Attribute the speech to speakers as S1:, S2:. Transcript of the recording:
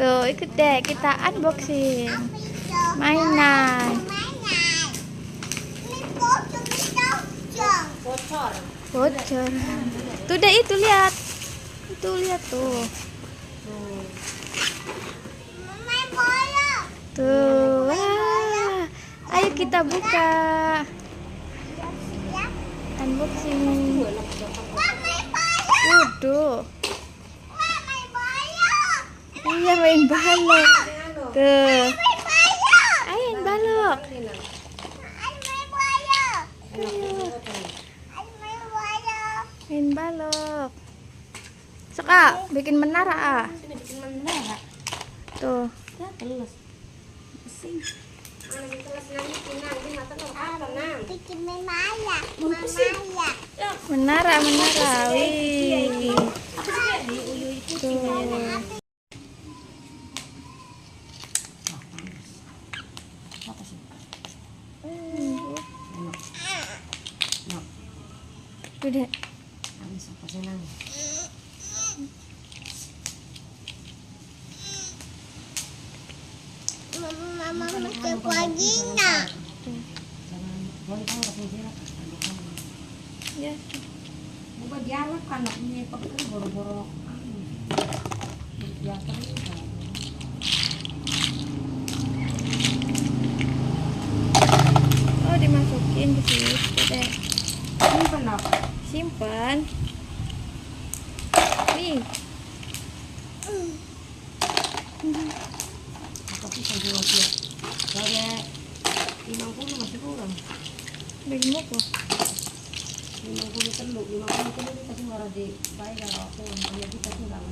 S1: Tuh, ikut deh kita unboxing mainan. Bocor. Tuh deh itu lihat. Itu lihat tuh. Tuh, wah. Ayo kita buka. Unboxing. Waduh. Iya main balok. Tuh. Ayo main balok. Main balok. Suka bikin menara ah. Tuh. Menara. Wih. Tuh. Udah.
S2: Mama masuk lagi nak.
S1: Ya.
S3: Buka dialog kan ini pakai boro-boro. Ya terus.
S1: Oh, dimasukin ke situ deh.
S3: Simpan apa?
S1: Simpan. Nih.
S3: Tapi saya jual dia. Saya 50 masih kurang.
S1: Bagaimana kok?
S3: 50 telur, 50 telur kita semua di bayar aku. Jadi kita tinggal.